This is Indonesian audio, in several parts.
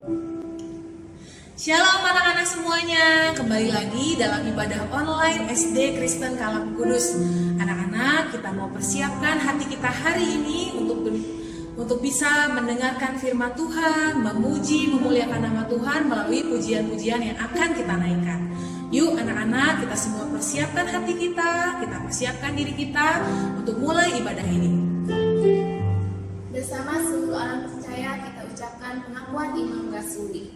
Shalom anak-anak semuanya, kembali lagi dalam ibadah online SD Kristen Kalam Kudus. Anak-anak, kita mau persiapkan hati kita hari ini untuk bisa mendengarkan firman Tuhan, memuji, memuliakan nama Tuhan melalui pujian-pujian yang akan kita naikkan. Yuk anak-anak, kita semua persiapkan hati kita persiapkan diri kita untuk mulai ibadah ini. Bersama seluruh orang percaya kita ucapkan pengakuan iman rasuli.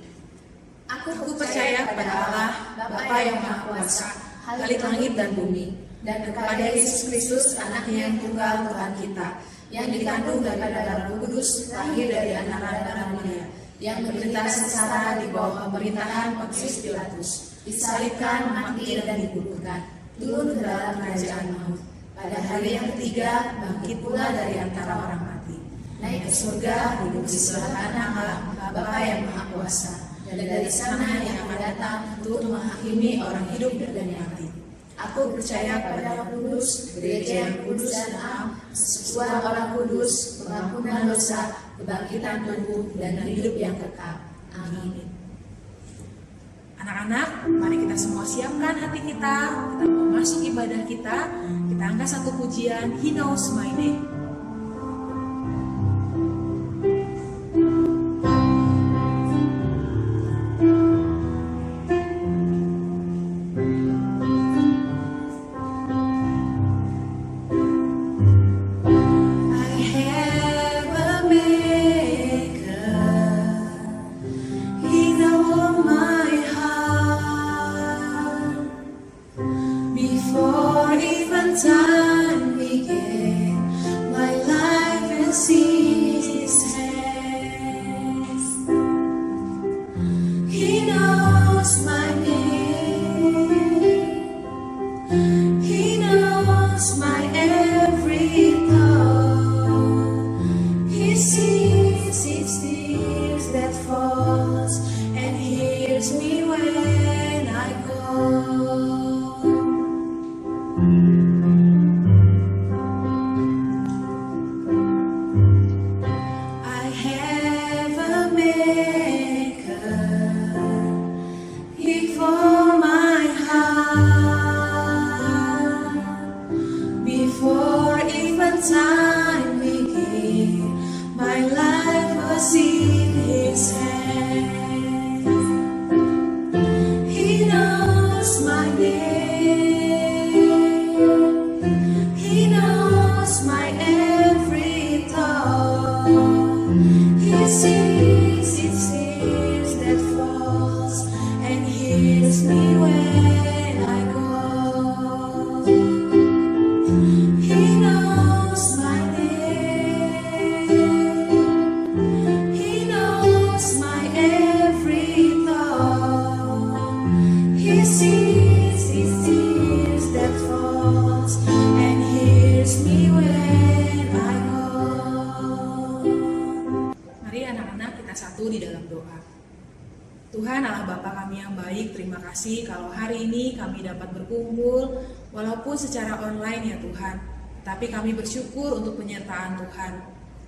Aku percaya kepada Allah, Bapa yang Maha Kuasa, Khalik langit dan bumi, dan kepada Yesus Kristus, Anaknya yang tunggal Tuhan kita, yang dikandung daripada Roh Kudus, lahir dari anak Maria, yang menderita sengsara di bawah pemerintahan Pontius Pilatus, disalibkan, mati dan dikuburkan, turun ke dalam kerajaan maut. Pada hari yang ketiga, bangkit pula dari antara orang mati, naik ke surga, duduk di sebelah kanan Allah, Bapa yang Maha Kuasa. Dan dari sana yang akan datang untuk menghakimi orang hidup dan yang mati. Aku percaya pada Roh Kudus, gereja yang kudus dan am, persekutuan orang kudus, pengampunan dosa, kebangkitan tubuh, dan hidup yang kekal. Amin. Anak-anak, mari kita semua siapkan hati kita mau masuk ibadah kita. Kita angkat satu pujian, He Knows My Name. Tuhan Allah Bapa kami yang baik, terima kasih kalau hari ini kami dapat berkumpul walaupun secara online ya Tuhan. Tapi kami bersyukur untuk penyertaan Tuhan.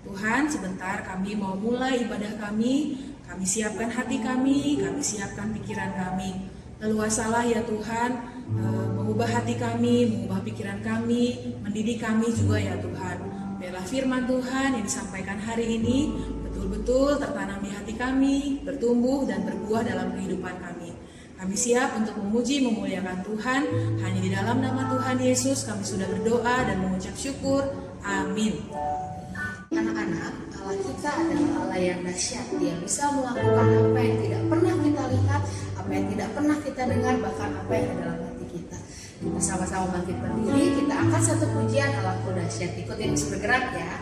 Tuhan, sebentar kami mau mulai ibadah kami siapkan hati kami siapkan pikiran kami. Leluasalah ya Tuhan, mengubah hati kami, mengubah pikiran kami, mendidik kami juga ya Tuhan. Biarlah firman Tuhan yang disampaikan hari ini betul-betul tertanam di hati kami, bertumbuh dan berbuah dalam kehidupan kami. Kami siap untuk memuji, memuliakan Tuhan. Hanya di dalam nama Tuhan Yesus kami sudah berdoa dan mengucap syukur. Amin. Anak-anak, Allah kita adalah Allah yang dahsyat. Dia bisa melakukan apa yang tidak pernah kita lihat, apa yang tidak pernah kita dengar, bahkan apa yang ada dalam hati kita. Kita sama-sama bangkit berdiri, kita angkat satu pujian Allahku dahsyat. Ikutin bergerak ya.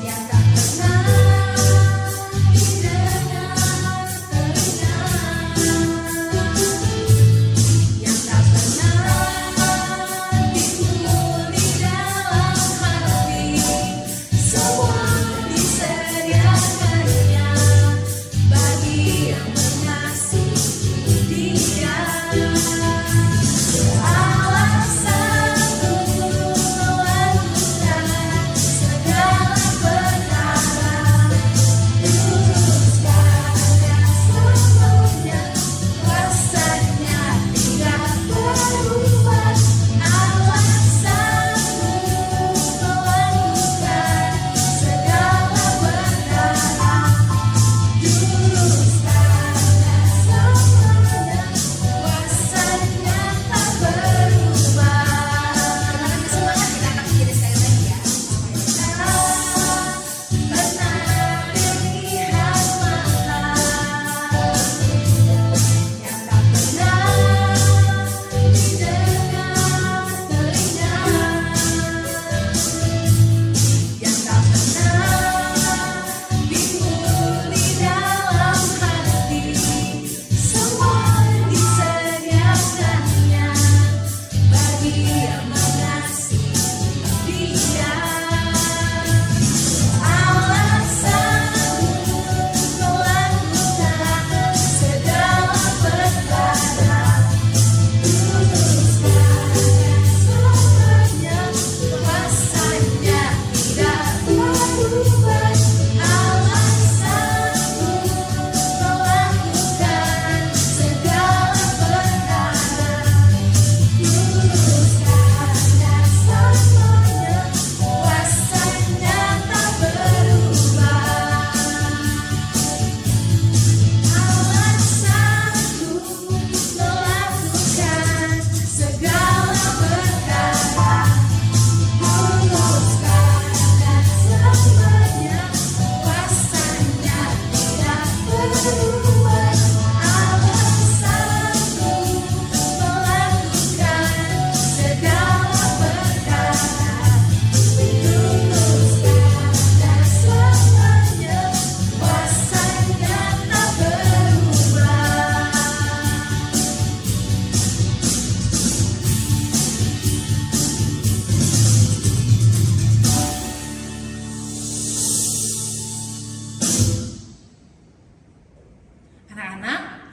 Yang tak pernah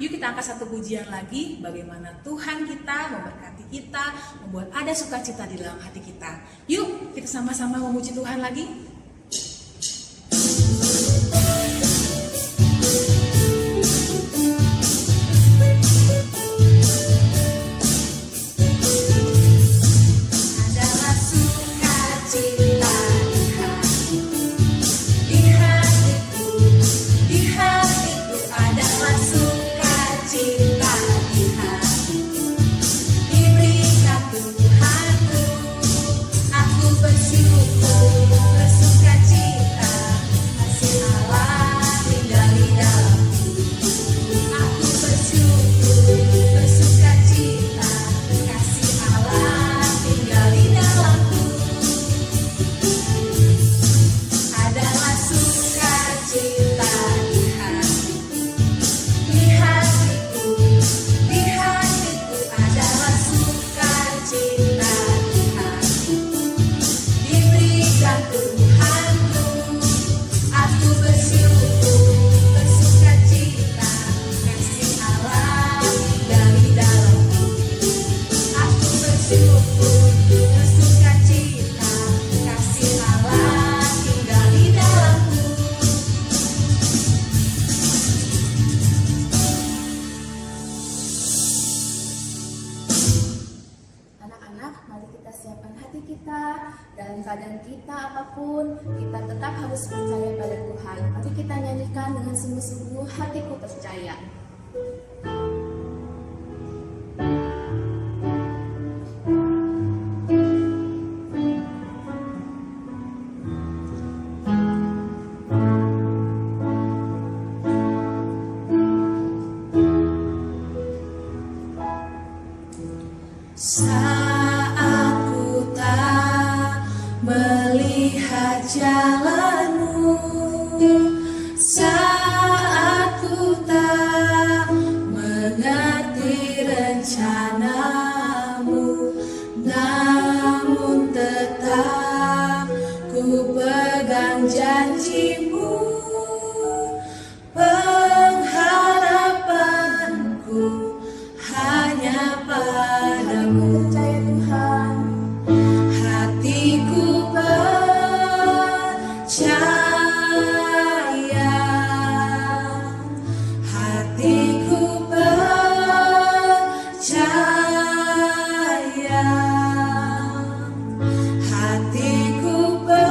yuk kita angkat satu pujian lagi, bagaimana Tuhan kita memberkati kita, membuat ada sukacita di dalam hati kita. Yuk kita sama-sama memuji Tuhan lagi. Dalam keadaan kita apapun, kita tetap harus percaya pada Tuhan. Mari kita nyanyikan dengan sungguh-sungguh, hatiku percaya. Melihat jalanmu, saat ku tak mengerti rencanamu, namun tetap ku pegang janjimu. Pengharapanku hanya padamu. Percaya Tuhan. Hatiku percaya, hatiku percaya, hatiku percaya,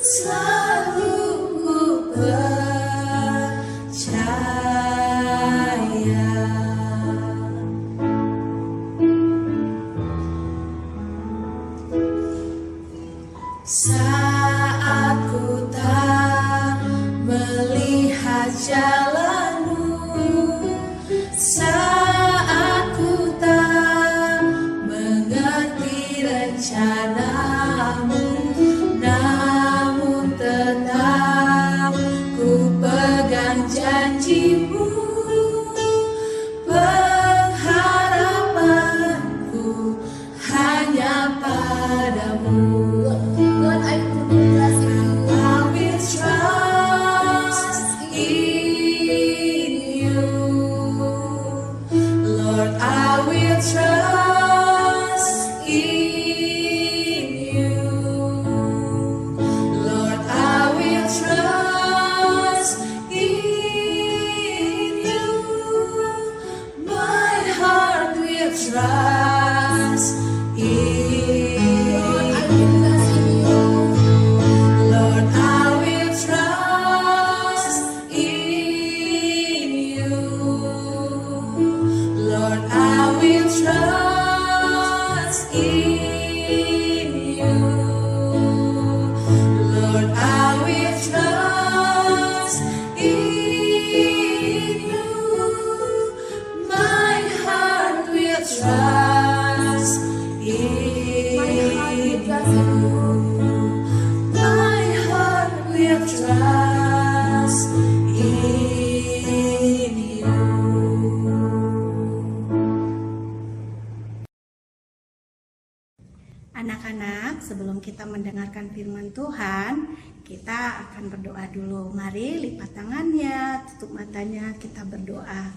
selalu ku percaya. Saat ku tak melihat jalanmu, saat ku tak mengerti rencanamu, namun tetap ku pegang janjimu. Pengharapanku hanya padamu. Lord, I will trust in you. I will trust in you. Lord, I will trust in you. Lord, I will trust in you. My heart will trust in Lord, I will trust in you. Lord, I will trust in you. Lord, I will trust in you. Lord, I will trust in you. My heart will trust in you. My heart will trust in you. Anak-anak, anak-anak, sebelum kita mendengarkan firman Tuhan, kita akan berdoa dulu. Mari lipat tangannya, tutup matanya, kita berdoa.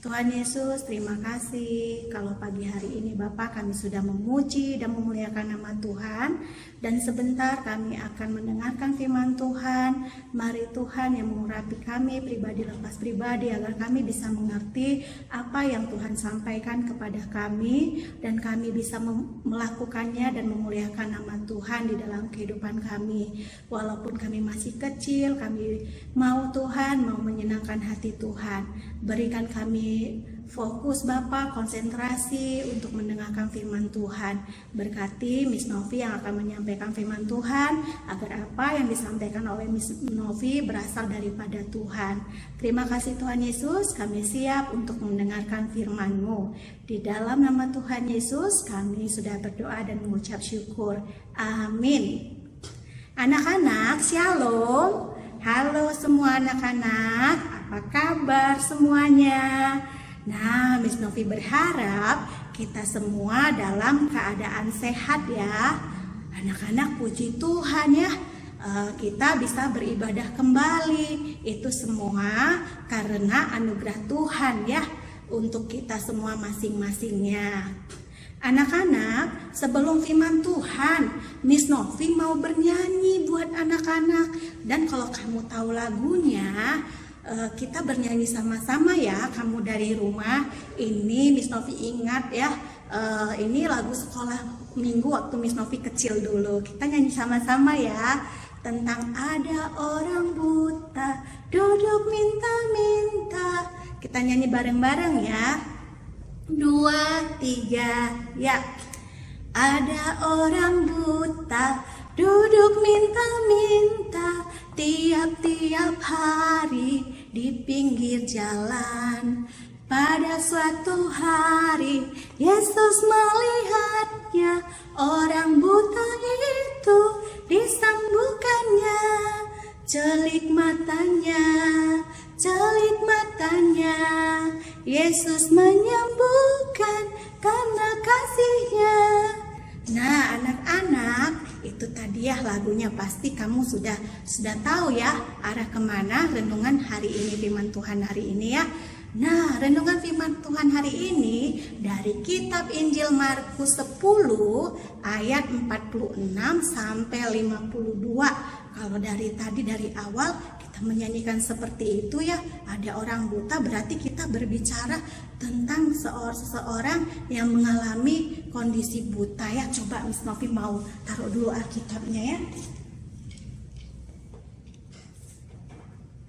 Tuhan Yesus, terima kasih kalau pagi hari ini Bapak kami sudah memuji dan memuliakan nama Tuhan. Dan sebentar kami akan mendengarkan firman Tuhan. Mari Tuhan yang mengurapi kami pribadi lepas pribadi, agar kami bisa mengerti apa yang Tuhan sampaikan kepada kami, dan kami bisa melakukannya dan memuliakan nama Tuhan di dalam kehidupan kami. Walaupun kami masih kecil, kami mau Tuhan, mau menyenangkan hati Tuhan. Berikan kami fokus Bapak, konsentrasi untuk mendengarkan firman Tuhan. Berkati Miss Novi yang akan menyampaikan firman Tuhan, agar apa yang disampaikan oleh Miss Novi berasal daripada Tuhan. Terima kasih Tuhan Yesus, kami siap untuk mendengarkan firman-Mu. Di dalam nama Tuhan Yesus kami sudah berdoa dan mengucap syukur. Amin. Anak-anak, shalom. Halo semua anak-anak, apa kabar semuanya? Nah, Miss Novi berharap kita semua dalam keadaan sehat ya. Anak-anak, puji Tuhan ya, kita bisa beribadah kembali. Itu semua karena anugerah Tuhan ya, untuk kita semua masing-masingnya. Anak-anak, sebelum firman Tuhan, Miss Novi mau bernyanyi buat anak-anak. Dan kalau kamu tahu lagunya, kita bernyanyi sama-sama ya. Kamu dari rumah, ini Miss Novi ingat ya, ini lagu sekolah minggu waktu Miss Novi kecil dulu. Kita nyanyi sama-sama ya, tentang ada orang buta duduk minta-minta. Kita nyanyi bareng-bareng ya. 2, 3, ya. Ada orang buta duduk minta-minta tiap-tiap hari di pinggir jalan. Pada suatu hari Yesus melihatnya, orang buta itu disembuhkannya. Celik matanya, Yesus menyembuhkan karena kasih-Nya. Nah, anak-anak, itu tadi ya lagunya, pasti kamu sudah tahu ya arah kemana renungan hari ini, firman Tuhan hari ini ya. Nah, renungan firman Tuhan hari ini dari kitab Injil Markus 10 ayat 46 sampai 52. Kalau dari awal kita menyanyikan seperti itu ya, ada orang buta, berarti kita berbicara tentang seseorang yang mengalami kondisi buta ya. Coba Miss Novi mau taruh dulu Alkitabnya ya.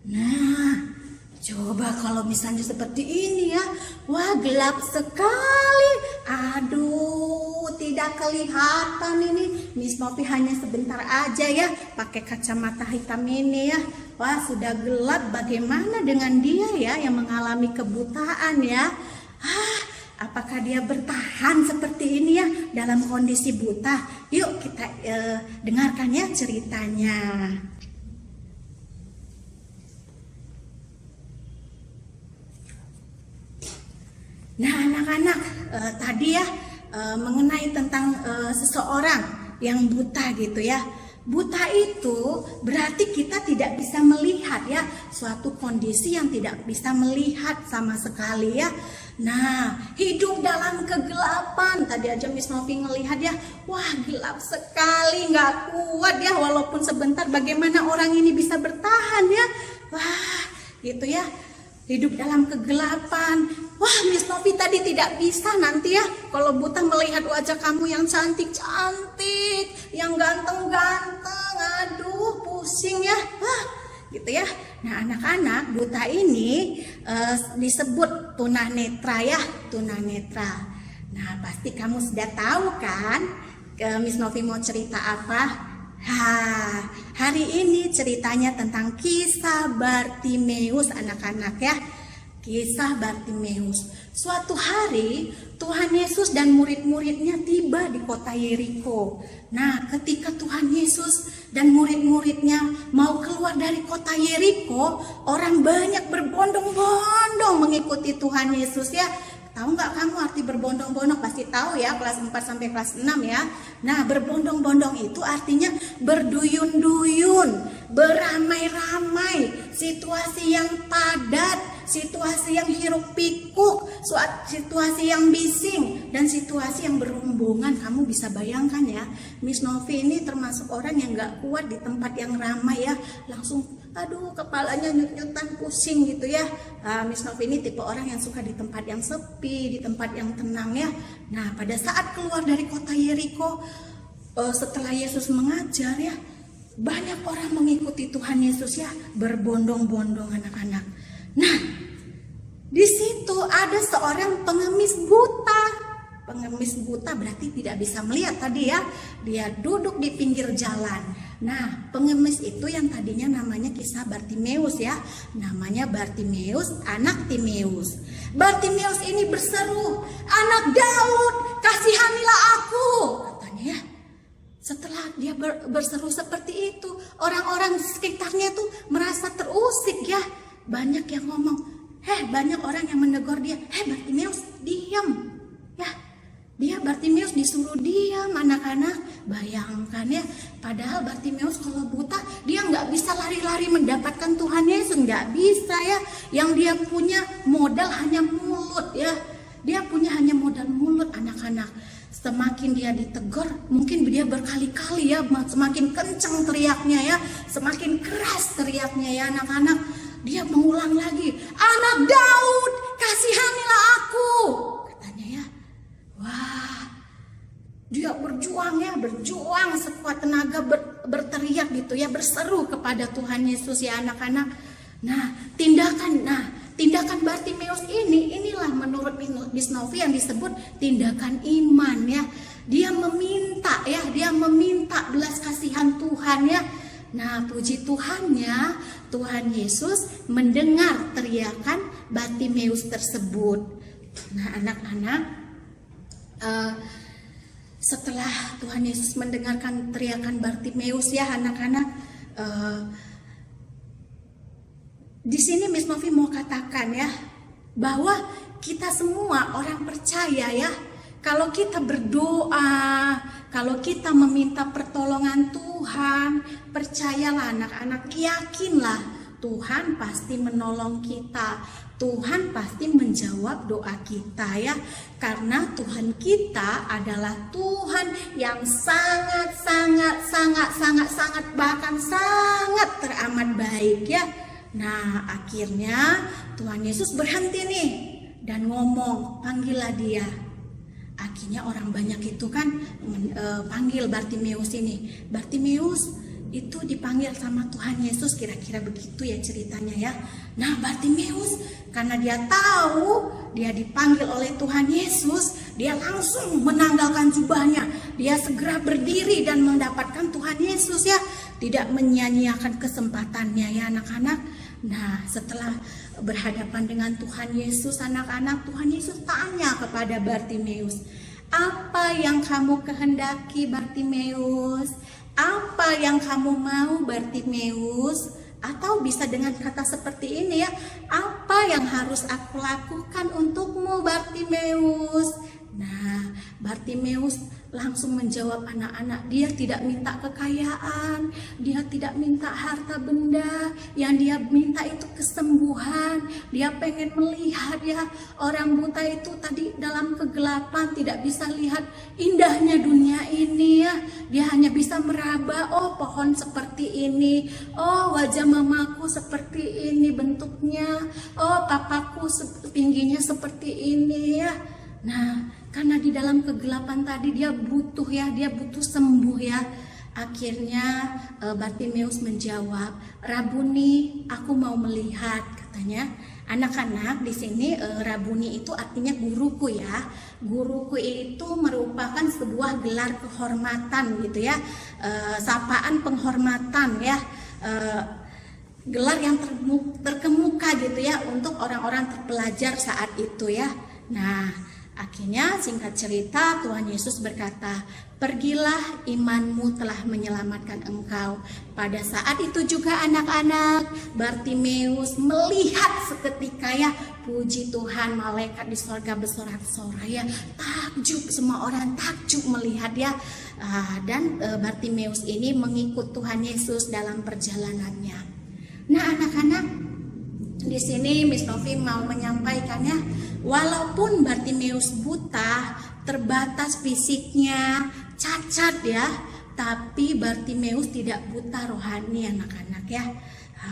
Nah, coba kalau misalnya seperti ini ya. Wah, gelap sekali. Aduh, tidak kelihatan ini. Miss Novi hanya sebentar aja ya pakai kacamata hitam ini ya. Wah, sudah gelap. Bagaimana dengan dia ya yang mengalami kebutaan ya? Apakah dia bertahan seperti ini ya dalam kondisi buta? Yuk kita dengarkan ya ceritanya. Nah, anak-anak, tadi ya mengenai tentang seseorang yang buta gitu ya. Buta itu berarti kita tidak bisa melihat ya, suatu kondisi yang tidak bisa melihat sama sekali ya. Nah, hidup dalam kegelapan. Tadi aja Miss Novi ngelihat ya, wah gelap sekali, nggak kuat ya, walaupun sebentar. Bagaimana orang ini bisa bertahan ya? Wah, gitu ya. Hidup dalam kegelapan. Wah, Miss Novi tadi tidak bisa nanti ya kalau buta melihat wajah kamu yang cantik-cantik, yang ganteng-ganteng. Aduh, pusing ya. Wah, gitu ya. Nah, anak-anak, buta ini disebut tunanetra ya, tunanetra. Nah, pasti kamu sudah tahu kan Miss Novi mau cerita apa? Hari ini ceritanya tentang kisah Bartimeus anak-anak ya. Kisah Bartimeus. Suatu hari Tuhan Yesus dan murid-muridnya tiba di kota Yeriko. Nah, ketika Tuhan Yesus dan murid-muridnya mau keluar dari kota Yeriko, orang banyak berbondong-bondong mengikuti Tuhan Yesus ya. Tahu nggak kamu arti berbondong-bondong? Pasti tahu ya, kelas 4 sampai kelas 6 ya. Nah, berbondong-bondong itu artinya berduyun-duyun, beramai-ramai, situasi yang padat, situasi yang hiruk pikuk, situasi yang bising, dan situasi yang berombongan. Kamu bisa bayangkan ya, Miss Novi ini termasuk orang yang nggak kuat di tempat yang ramai ya, langsung aduh kepalanya nyut-nyutan pusing gitu ya. Miss Novi ini tipe orang yang suka di tempat yang sepi, di tempat yang tenang ya. Nah, pada saat keluar dari kota Yeriko, setelah Yesus mengajar ya, banyak orang mengikuti Tuhan Yesus ya, berbondong-bondong anak-anak. Nah, di situ ada seorang pengemis buta. Pengemis buta berarti tidak bisa melihat tadi ya. Dia duduk di pinggir jalan. Nah, pengemis itu yang tadinya namanya kisah Bartimeus ya. Namanya Bartimeus, anak Timeus. Bartimeus ini berseru, "Anak Daud, kasihanilah aku," katanya ya. Setelah dia berseru seperti itu, orang-orang di sekitarnya tuh merasa terusik ya. Banyak yang ngomong, banyak orang yang menegur dia, Bartimeus, diam. Ya, dia Bartimeus disuruh diam anak-anak. Bayangkan ya, padahal Bartimeus kalau buta, dia nggak bisa lari-lari mendapatkan Tuhan Yesus, nggak bisa ya. Yang dia punya modal hanya mulut ya. Dia punya hanya modal mulut anak-anak. Semakin dia ditegur, mungkin dia berkali-kali ya, semakin kencang teriaknya ya, semakin keras teriaknya ya anak-anak. Dia mengulang lagi, "Anak Daud, kasihanilah aku," katanya ya. Wah, dia berjuang sekuat tenaga, berteriak gitu ya, berseru kepada Tuhan Yesus ya anak-anak. Nah, tindakan Bartimeus inilah menurut Miss Novi yang disebut tindakan iman ya. Dia meminta belas kasihan Tuhan ya. Nah, puji Tuhannya, Tuhan Yesus mendengar teriakan Bartimeus tersebut. Nah, anak-anak, setelah Tuhan Yesus mendengarkan teriakan Bartimeus ya anak-anak, di sini Miss Novi mau katakan ya, bahwa kita semua orang percaya ya, kalau kita berdoa, kalau kita meminta pertolongan Tuhan, percayalah anak-anak, yakinlah Tuhan pasti menolong kita. Tuhan pasti menjawab doa kita ya. Karena Tuhan kita adalah Tuhan yang sangat bahkan sangat teramat baik ya. Nah, akhirnya Tuhan Yesus berhenti nih dan ngomong, "Panggillah dia." Akhirnya orang banyak itu kan panggil Bartimeus ini. Bartimeus itu dipanggil sama Tuhan Yesus, kira-kira begitu ya ceritanya ya. Nah, Bartimeus karena dia tahu dia dipanggil oleh Tuhan Yesus, dia langsung menanggalkan jubahnya. Dia segera berdiri dan mendapatkan Tuhan Yesus ya, tidak menyia-nyiakan kesempatannya ya anak-anak. Nah, setelah berhadapan dengan Tuhan Yesus anak-anak, Tuhan Yesus tanya kepada Bartimeus, "Apa yang kamu kehendaki Bartimeus? Apa yang kamu mau Bartimeus?" Atau bisa dengan kata seperti ini ya, "Apa yang harus aku lakukan untukmu Bartimeus?" Nah, Bartimeus langsung menjawab anak-anak, dia tidak minta kekayaan, dia tidak minta harta benda, yang dia minta itu kesembuhan. Dia pengen melihat ya, orang buta itu tadi dalam kegelapan tidak bisa lihat indahnya dunia ini ya. Dia hanya bisa meraba, oh pohon seperti ini, oh wajah mamaku seperti ini bentuknya, oh papaku tingginya seperti ini ya. Nah, karena di dalam kegelapan tadi dia butuh sembuh ya. Akhirnya Bartimeus menjawab, "Rabuni, aku mau melihat," katanya. Anak-anak, di sini Rabuni itu artinya guruku ya. Guruku itu merupakan sebuah gelar kehormatan gitu ya. Sapaan penghormatan ya. Gelar yang terkemuka gitu ya untuk orang-orang terpelajar saat itu ya. Nah, Akhirnya singkat cerita Tuhan Yesus berkata, "Pergilah, imanmu telah menyelamatkan engkau." Pada saat itu juga anak-anak Bartimeus melihat seketika ya, puji Tuhan, malaikat di sorga bersorak-sorai ya, takjub, semua orang takjub melihat ya. Dan Bartimeus ini mengikut Tuhan Yesus dalam perjalanannya. Nah anak-anak, di sini Miss Novi mau menyampaikannya, walaupun Bartimeus buta, terbatas fisiknya, cacat ya, tapi Bartimeus tidak buta rohani anak-anak ya.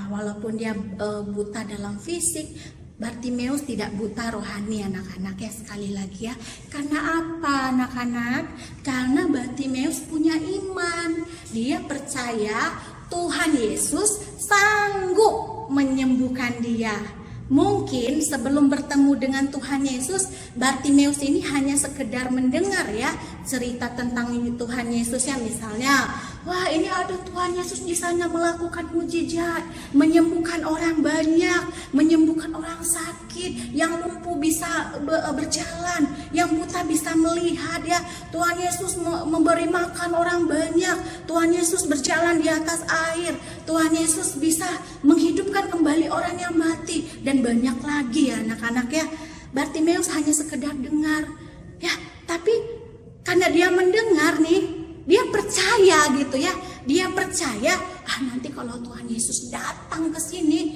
Walaupun dia buta dalam fisik, Bartimeus tidak buta rohani anak-anak ya, sekali lagi ya. Karena apa anak-anak? Karena Bartimeus punya iman. Dia percaya Tuhan Yesus sanggup menyembuhkan dia. Mungkin sebelum bertemu dengan Tuhan Yesus, Bartimeus ini hanya sekedar mendengar ya cerita tentang Tuhan Yesus ya, misalnya, wah ini ada Tuhan Yesus di sana melakukan mujizat, menyembuhkan orang banyak, menyembuhkan orang sakit, yang lumpuh bisa berjalan, yang buta bisa melihat ya. Tuhan Yesus memberi makan orang banyak, Tuhan Yesus berjalan di atas air, Tuhan Yesus bisa menghidupkan kembali orang yang mati, dan banyak lagi ya anak-anak ya. Bartimeus hanya sekedar dengar ya, tapi karena dia mendengar nih, dia percaya gitu ya. Dia percaya, nanti kalau Tuhan Yesus datang ke sini,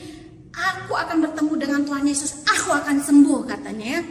aku akan bertemu dengan Tuhan Yesus, aku akan sembuh katanya ya.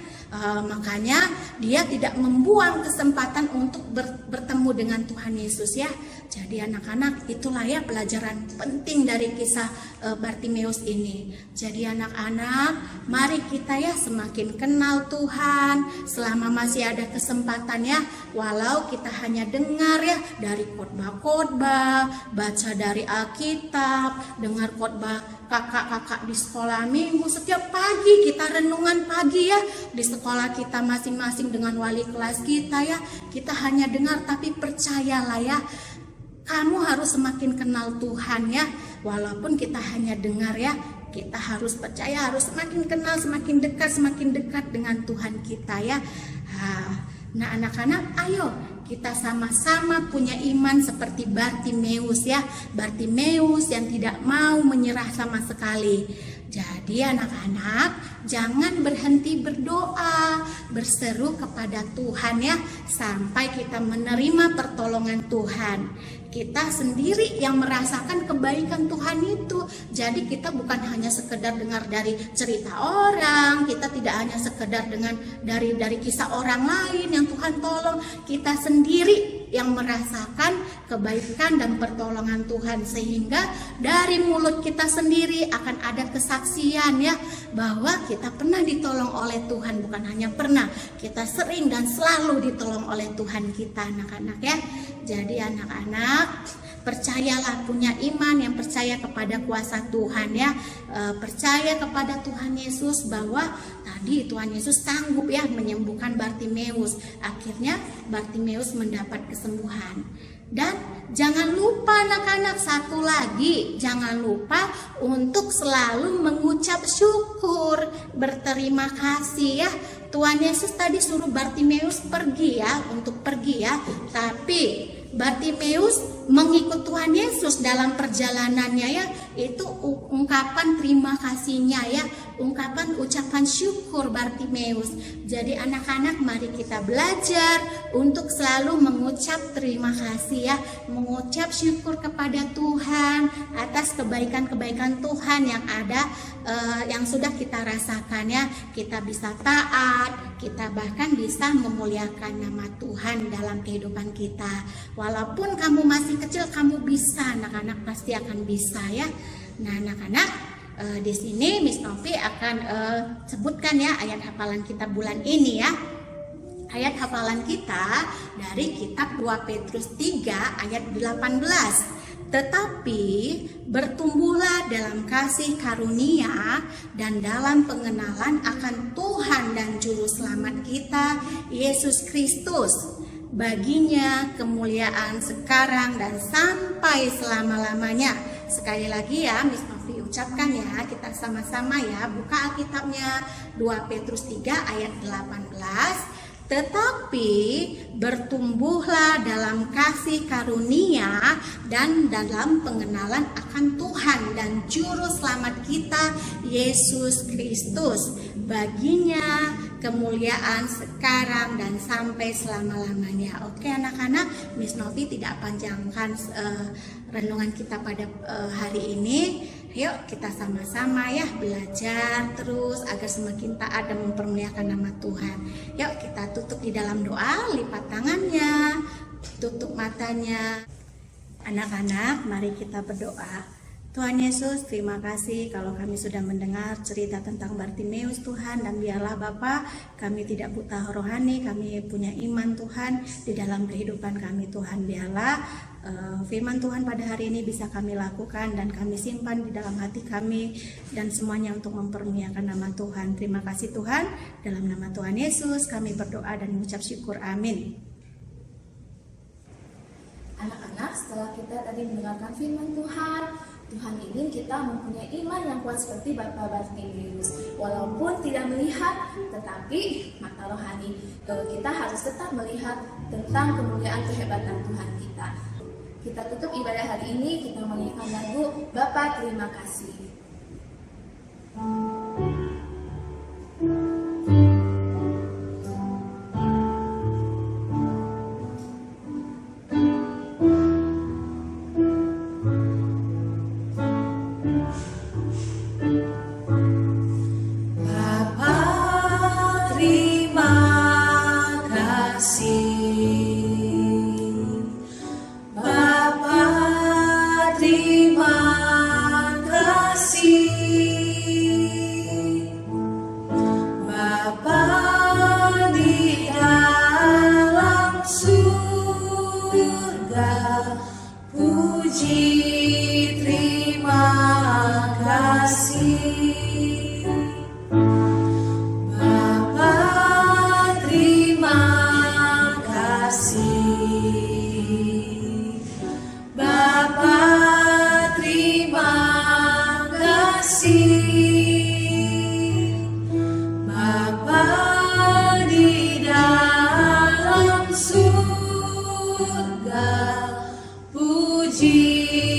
Makanya dia tidak membuang kesempatan untuk bertemu dengan Tuhan Yesus ya. Jadi anak-anak, itulah ya pelajaran penting dari kisah Bartimeus ini. Jadi anak-anak, mari kita ya semakin kenal Tuhan selama masih ada kesempatan ya. Walau kita hanya dengar ya dari khotbah-khotbah, baca dari Alkitab, dengar khotbah kakak-kakak di sekolah minggu, setiap pagi kita renungan pagi ya di sekolah kita masing-masing dengan wali kelas kita ya. Kita hanya dengar, tapi percayalah ya, kamu harus semakin kenal Tuhan ya. Walaupun kita hanya dengar ya, kita harus percaya, harus semakin kenal, semakin dekat dengan Tuhan kita ya. Nah anak-anak, ayo kita sama-sama punya iman seperti Bartimeus ya. Bartimeus yang tidak mau menyerah sama sekali. Jadi anak-anak, jangan berhenti berdoa, berseru kepada Tuhan ya, sampai kita menerima pertolongan Tuhan. Kita sendiri yang merasakan kebaikan Tuhan itu. Jadi kita bukan hanya sekedar dengar dari cerita orang, kita tidak hanya sekedar dengan dari kisah orang lain yang Tuhan tolong. Kita sendiri yang merasakan kebaikan dan pertolongan Tuhan, sehingga dari mulut kita sendiri akan ada kesaksian ya, bahwa kita pernah ditolong oleh Tuhan. Bukan hanya pernah, kita sering dan selalu ditolong oleh Tuhan kita anak-anak ya. Jadi anak-anak, percayalah, punya iman yang percaya kepada kuasa Tuhan ya. Percaya kepada Tuhan Yesus bahwa tadi Tuhan Yesus sanggup ya menyembuhkan Bartimeus. Akhirnya Bartimeus mendapat kesembuhan. Dan jangan lupa anak-anak, satu lagi, jangan lupa untuk selalu mengucap syukur, berterima kasih ya. Tuhan Yesus tadi suruh Bartimeus pergi ya, untuk pergi ya. Tapi Bartimeus mengikut Tuhan Yesus dalam perjalanannya ya, itu ungkapan terima kasihnya ya, ucapan syukur Bartimeus. Jadi anak-anak, mari kita belajar untuk selalu mengucap terima kasih ya, mengucap syukur kepada Tuhan atas kebaikan-kebaikan Tuhan yang ada, yang sudah kita rasakan ya. Kita bisa taat, kita bahkan bisa memuliakan nama Tuhan dalam kehidupan kita. Walaupun kamu masih kecil, kamu bisa, anak-anak pasti akan bisa ya. Nah anak-anak, di sini Miss Novi akan sebutkan ya ayat hafalan kita bulan ini ya. Ayat hafalan kita dari kitab 2 Petrus 3 ayat 18. Tetapi bertumbuhlah dalam kasih karunia dan dalam pengenalan akan Tuhan dan Juru Selamat kita, Yesus Kristus. Baginya kemuliaan sekarang dan sampai selama-lamanya. Sekali lagi ya, Miss Novi ucapkan ya, kita sama-sama ya, buka Alkitabnya 2 Petrus 3 ayat 18. tetapi bertumbuhlah dalam kasih karunia dan dalam pengenalan akan Tuhan dan Juru Selamat kita, Yesus Kristus. Baginya kemuliaan sekarang dan sampai selama-lamanya. Oke anak-anak, Miss Novi tidak panjangkan renungan kita pada hari ini. Yuk kita sama-sama ya belajar terus agar semakin taat dan mempermuliakan nama Tuhan. Yuk kita tutup di dalam doa, lipat tangannya, tutup matanya. Anak-anak, mari kita berdoa. Tuhan Yesus, terima kasih kalau kami sudah mendengar cerita tentang Bartimeus Tuhan, dan biarlah Bapa kami tidak buta rohani, kami punya iman Tuhan di dalam kehidupan kami Tuhan. Biarlah firman Tuhan pada hari ini bisa kami lakukan dan kami simpan di dalam hati kami dan semuanya untuk mempermuliakan nama Tuhan. Terima kasih Tuhan, dalam nama Tuhan Yesus kami berdoa dan mengucap syukur, amin. Anak-anak, setelah kita tadi mendengarkan firman Tuhan, Tuhan ingin kita mempunyai iman yang kuat seperti Bapak Bartimeus. Walaupun tidak melihat, tetapi mata rohani kita harus tetap melihat tentang kemuliaan kehebatan Tuhan kita. Kita tutup ibadah hari ini, kita menyanyikan lagu Bapa Terima Kasih. Puji